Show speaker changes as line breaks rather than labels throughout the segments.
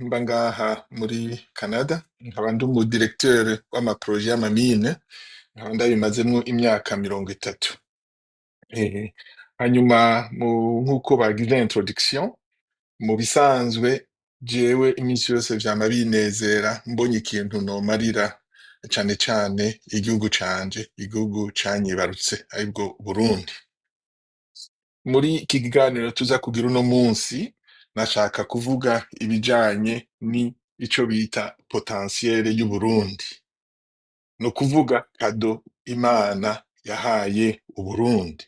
mba ngaha muri Canada nkaba ndi umudirecteur w'amaproje y'amamine nkaba ndabimazemwo imyaka 30. Hanyuma nk'uko bagize introduction, mu bisanzwe jewe iminsi yose vyama binezera mbonye ikintu nomarira cane cane igihugu canje, igihugu canyibarutse aribwo Burundi. Muri iki kiganiro tuza kugira uno munsi, nashaka kuvuga ibijanye n'ico bita potentiel y'Uburundi. Ni ukuvuga kado Imana yahaye Uburundi.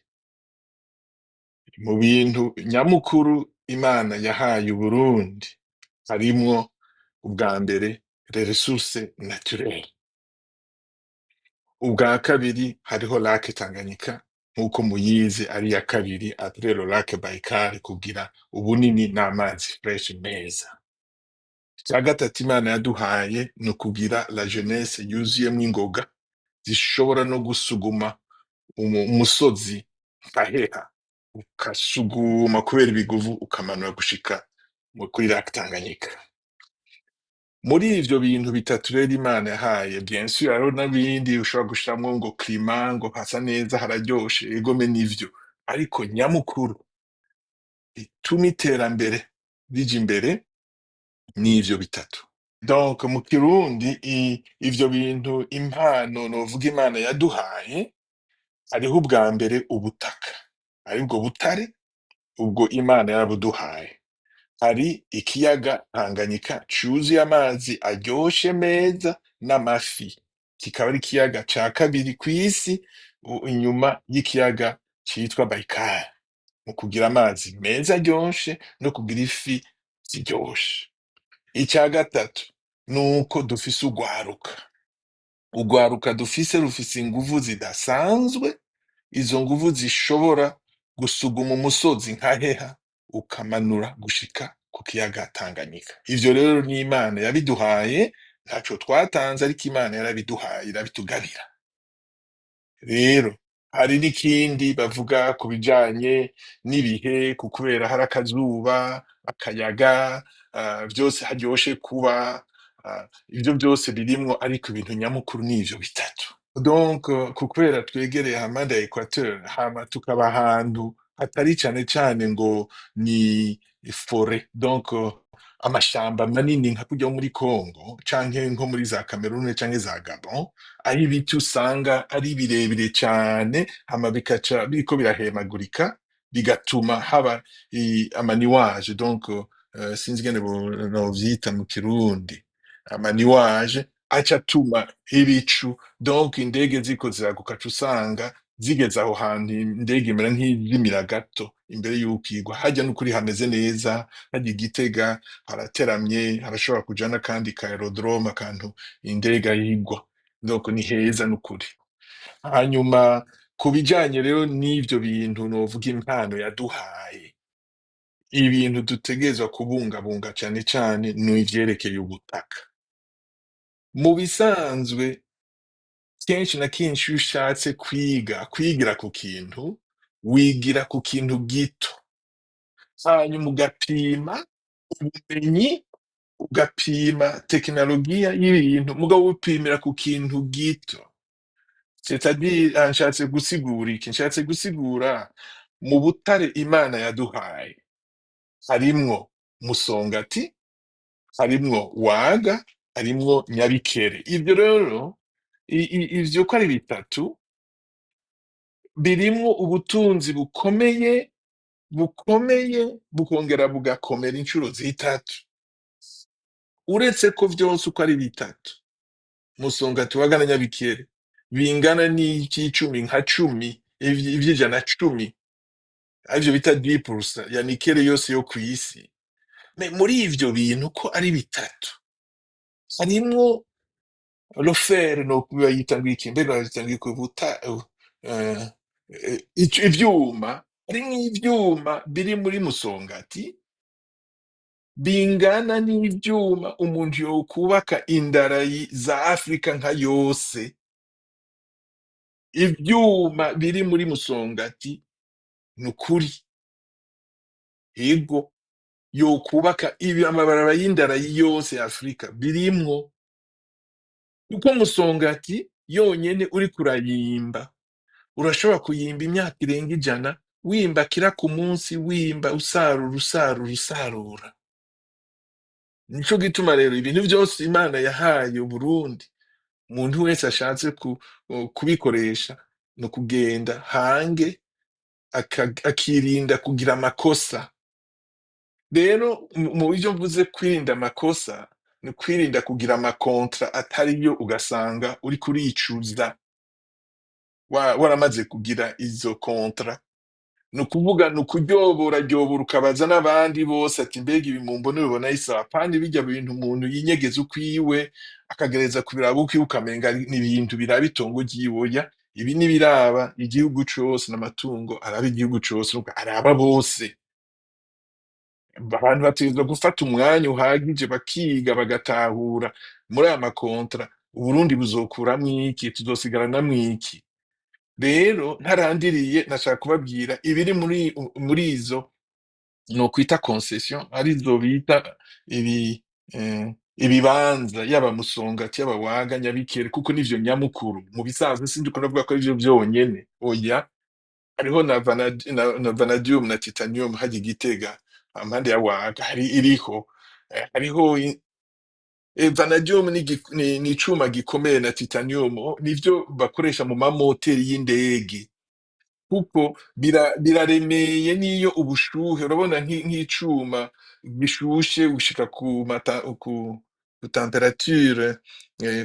Mu bintu nyamukuru Imana yahaye Uburundi harimwo ubwa mbere les ressources naturelles. Ubwa kabiri hariho lac Tanganyika nk'uko muyizi ari iya kabiri après le lac Baikal kugira ubunini n'amazi fresh meza. Icya gatatu Imana yaduhaye ni ukugira la jeunesse yuzuyemwo ingoga zishobora no gusuguma umusozi nkaheha ukasuguma kubera ibiguvu ukamanura gushika kuri lac Tanganyika. Muri ivyo bintu bitatu rero Imana yahaye, bien sûr hariho n'ibindi ushobora gushiramwo ngo climat, ngo hasa neza hararyoshe, egome nivyo, ariko nyamukuru bituma iterambere rija imbere n'ivyo bitatu. Donc mu Kirundi ivyo bintu impano novuga Imana yaduhaye, hariho ubwa mbere ubutaka, aribwo butare, ubwo Imana yarabuduhaye. Hari ikiyaga Tanganyika cuzuye amazi aryoshe meza n'amafi, kikaba ari ikiyaga ca kabiri kw'isi inyuma y'ikiyaga citwa Baikal, mu kugira amazi meza aryoshe no kugira ifi ziryoshe. Ica gatatu nuko dufise urwaruka dufise rufise inguvu zidasanzwe, izo nguvu zishobora gusuguma umusozi nkaheha ukamanura gushika ku kiyaga Tanganyika. Ivyo rero ni Imana yabiduhaye, ntaco twatanze ariko Imana yarabiduhaye irabitugabira. Rero hari n'ikindi bavuga ku bijanye n'ibihe, kubera hari akazuba, akayaga, vyose haryoshe kuba, ivyo vyose birimwo, ariko ibintu nyamukuru n'ivyo bitatu. Donc kubera twegereye hamada ya Equateur, hama tukaba ahantu hatari cane cane ngo ni forêt, donc amashamba manini nka kurya muri Congo canke nko muri za Cameroun canke za Gabon, aho ibiti usanga ari birebire cane, hama bikaca biriko birahemagurika, bigatuma haba amaniwage, donc sinzi ingene novyita mu Kirundi, amaniwage aca atuma ibicu, donc indege ziriko ziraguka uca usanga zigeze aho hantu indege imera nk'iyizimira gato imbere yuko igwa. Harya n'ukuri hameze neza, harya i Gitega harateramye, harashobora kuja n'akandi ka aerodrome, akantu indege aho igwa, donc ni heza n'ukuri. Hanyuma ku bijanye rero n'ivyo bintu novuga impano yaduhaye, ibintu dutegerezwa kubungabunga cane cane ni ivyerekeye ubutaka. Mu bisanzwe kenshi na kenshi iyo ushatse kwigira ku kintu, wigira ku kintu gito, hanyuma ugapima ubumenyi, ugapima tekinologiya y'ibintu, mugabo upimira ku kintu gito. C'est-à-dire, nshatse gusigura iki? Nshatse gusigura mu butare Imana yaduhaye harimwo Musongati, harimwo Waga, harimwo Nyabikere. Ivyo rero ivyo uko ari bitatu birimwo ubutunzi bukomeye bukongera bugakomera incuro zitatu. Uretse ko vyose uko ari bitatu, Musongati, Waga na Nyabikere, bingana n'icicumi nka cumi, ivy'ijana cumi, arivyo bita 10% ya nikele yose yo kw'isi. Muri ivyo bintu ko ari bitatu, harimwo le fer, no bayita ngwiki, mbega bayita ngwiki, ivyuma, harimwo ivyuma biri muri Musongati bingana n'ivyuma umuntu yokwubaka indarayi za Afrika nka yose. Ivyuma biri muri Musongati nukuri, ego yokubaka ibi amabarabara y'indara yose ya Afurika birimwo. Kuko musongati yonyene uriko urayimba, urashobora kuyimba imyaka irenga 100, wimba kira ku munsi, wimba usarura usarura usarura. Nico gituma rero ibintu vyose Imana yahaye Uburundi, umuntu wese ashatse kubikoresha no kugenda hange akirinda kugira amakosa. Rero mu buryo mvuze kwirinda amakosa, ni kwirinda kugira amakontra atariyo, ugasanga uriko uricuza waramaze kugira izo kontra. Ni ukuvuga ni ukuryobora ryobora ukabaza n'abandi bose ati mbega ibi mumbona bibona isawa, kandi bijya bintu umuntu yinyegeza ukwiwe akagereza kubiraba ukwiwe ukamenga ni ibintu biraba itongo ryiwe. Oya, ibi ni biraba igihugu cose, n'amatungo araba igihugu cose, araba bose. Abantu bategerezwa gufata umwanya uhagije bakiga bagatahura muri aya makontra Uburundi buzokuramwo iki, tuzosigaranamwo iki. Rero ntarandiriye nashaka kubabwira ibiri muri izo nokwita concession, arizo bita ibibanza, yaba Musongati yaba Waga Nyabikere, kuko nivyo nyamukuru mu bisanzwe. Sindiko ndavuga ko arivyo vyonyene, oya, hariho na vanadium na titanium harya i Gitega impande ya Waga iriho. Hariho vanadium ni icuma gikomeye, na titanium nivyo bakoresha mu mamoteri y'indege, kuko biraremeye n'iyo ubushuhe, urabona nk'icuma gishushe gushika ku temperature,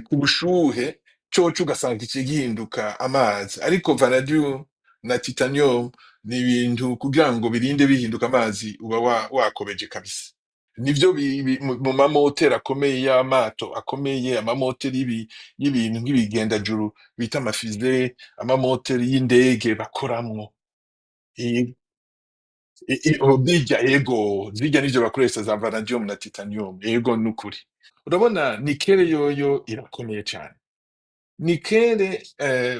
ku bushuhe coco ugasanga gihinduka amazi. Ariko vanadium na titanium ni ibintu kugira ngo birinde bihinduka amazi uba wakobeje kabisa. Nivyo mu mamoteri akomeye y'amato akomeye, amamoteri y'ibintu nk'ibigendajuru bita amafize, amamoteri y'indege bakoramwo. Birya ego, zirya nivyo bakoresha za vanadium na titanium, ego nukuri. Urabona nikele yoyo irakomeye cane. Nikele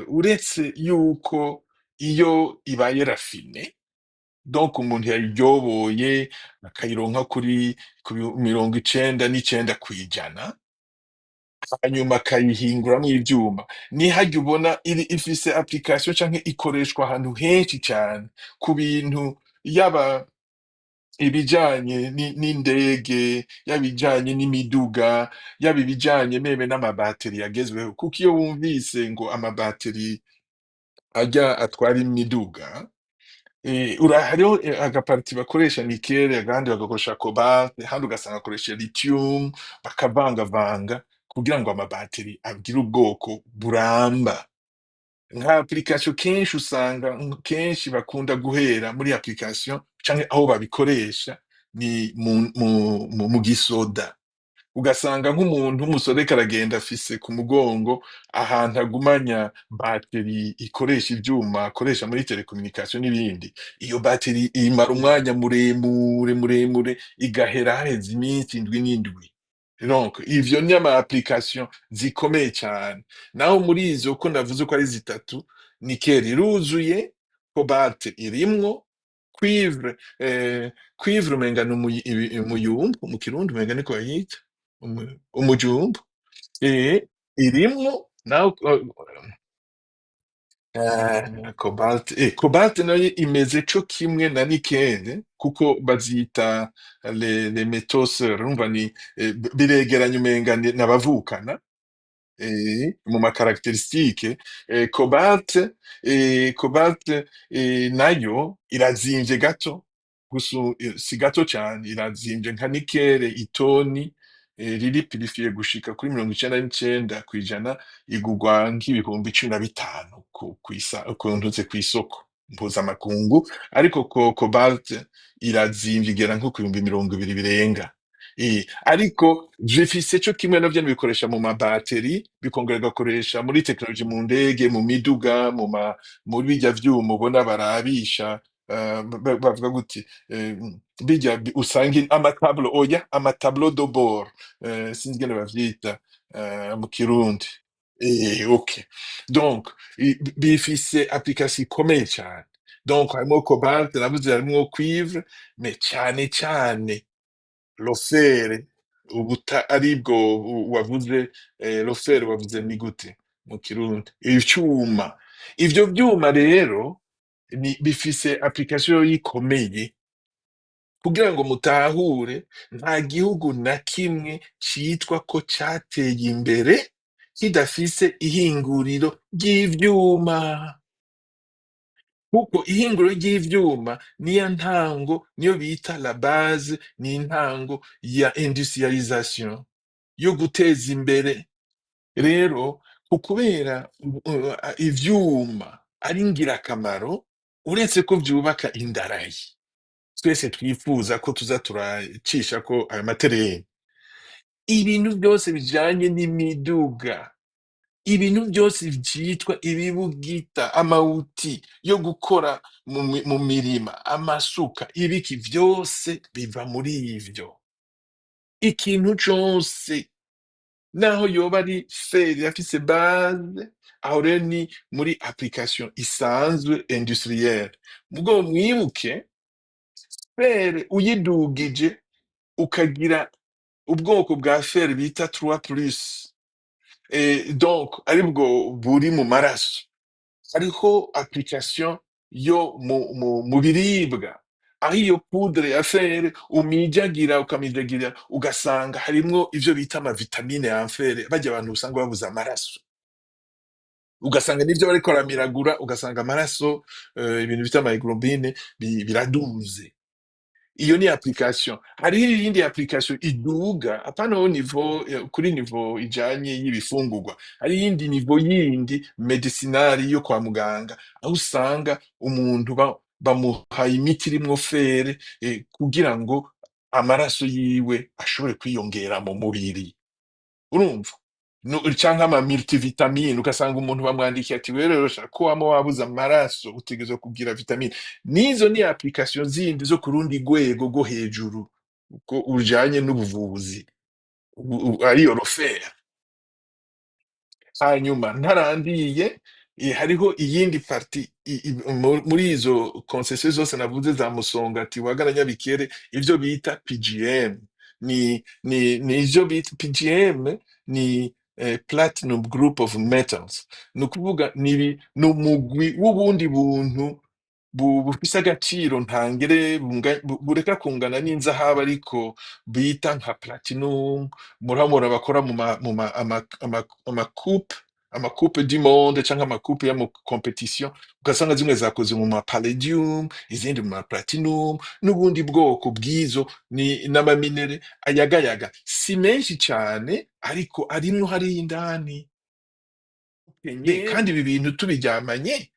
uretse yuko iyo ibaye rafine, donc umuntu yayiryoboye akayironka kuri 99% hanyuma akayihinguramwo ivyuma, ni harya ubona ifise application canke ikoreshwa ahantu henshi cane, ku bintu yaba ibijanye n'indege, yaba ibijanye n'imiduga, yaba ibijanye meme n'amabateri yagezweho. Kuko iyo wumvise ngo amabateri arya atwara imiduga, hariho agaparti bakoresha nikele, agandi bagakoresha cobalt, ahandi ugasanga bakoresha lithium, bakavangavanga kugira ngo amabateri agire ubwoko buramba. Nka application kenshi usanga kenshi bakunda guhera muri application canke aho babikoresha ni mu gisoda. Ugasanga nk'umuntu w'umusodeka aragenda afise ku mugongo ahantu agumanya bateri ikoresha ivyuma akoresha muri telecommunication n'ibindi. Iyo bateri imara umwanya muremure igahera haheze iminsi indwi n'indwi. Donc ivyo ni ama application zikomeye cane. Naho muri izo ko ndavuze ko ari zitatu, nickel iruzuye, cobalt irimwo, cuivre umenga ni umuyumbu mu kirundi, umenga niko bayita umujumbu, irimwo. Naho cobalt nayo imeze co kimwe na nickel, kuko bazita les métaux sœurs, urumva ni biregeranye umenga n'abavukana mu ma caractéristique. Cobalt nayo irazimvye gato, gusa si gato cane, irazimvye nka nickel. Itoni riri purifiye gushika kuri 99% igurwa nk'ibihumbi 15 kw'isoko mpuzamakungu, ariko cobalt irazimvye igera nko ku bihumbi 20 birenga. Ariko bifise co kimwe navyo bikoresha mu mabateri, bikongera bigakoresha muri tekinoloji, mu ndege, mu miduga, muri birya vyuma ubona barabisha, bavuga gute, birya usanga amatableau de bord, sinzi ingene bavyita mu kirundi. Okay. Donc bifise application ikomeye cane. Donc harimwo cobalt, navuze harimwo cuivre, mais cane cane lofere ubuta aribwo wavuze lofere wavuze ni gute mu kirundi icyuma. Ivyo vyuma rero bifise application yikomeye kugira ngo mutahure, nta gihugu na kimwe citwa ko cateye imbere kidafise ihinguriro ry'ivyuma, kuko ihinguriro ry'ivyuma niyo ntango, niyo bita la base, ni intango ya industrialisation, yo guteza imbere. Rero ukubera ivyuma ari ngirakamaro, uretse ko vyubaka indarayi twese twifuza ko tuza turacisha ko ayo matereni, ibintu byose bijanye n'imiduga, ibintu byose vyitwa ibibugita, amawuti yo gukora mu mirima, amasuka, ibiki vyose biva muri ivyo. Ikintu cose naho yoba ari feri afise base, aho rero ni muri application isanzwe industrielle. Mugo mwibuke feri uyidugije ukagira ubwoko bwa feri bita 3+, donc aribwo buri mu maraso, hariho application yo mu biribwa, aho iyo poudre ya feri umijagira ukamijagira ugasanga harimwo ivyo bita amavitamine ya feri, barya abantu usanga babuze amaraso, ugasanga nivyo bariko baramiragura, ugasanga amaraso ibintu bita amahemoglobine biraduze. Iyo ni application. Hariho iyindi application iduga apana ho niveau kuri niveau ijanye y'ibifungurwa, hari iyindi niveau yindi medicinali yo kwa muganga, aho usanga umuntu bamuhaye imiti irimwo fere kugira ngo amaraso yiwe ashobore kwiyongera mu mubiri, urumva? Canke ama multivitamine, ugasanga umuntu bamwandikiye ati wewe rero ko wama wabuze amaraso utegerezwa kugira vitamine. Nizo ni application zindi zo ku rundi rwego rwo hejuru uko ujanye n'ubuvuzi, ariyo rofere. Hanyuma ntarandiye, hariho iyindi parti muri izo concession zose navuze za Musongati, Rwagara, Nyabikere, ivyo bita PGM. Ni ivyo bita PGM, ni platinum group of metals. Ni ukuvuga ni umugwi w'ubundi buntu bufise agaciro ntangere bureka kungana n'inzahabu ariko bita nka platinum. Muramura bakora amakupe du monde canke amakupe ya mu competition, ugasanga zimwe zakoze mu ma palladium, izindi mu ma platinum, n'ubundi bwoko bw'izo ni n'amaminere ayagayaga, si menshi cane ariko arimwo hariya indani. Kandi ibi bintu tubiryamanye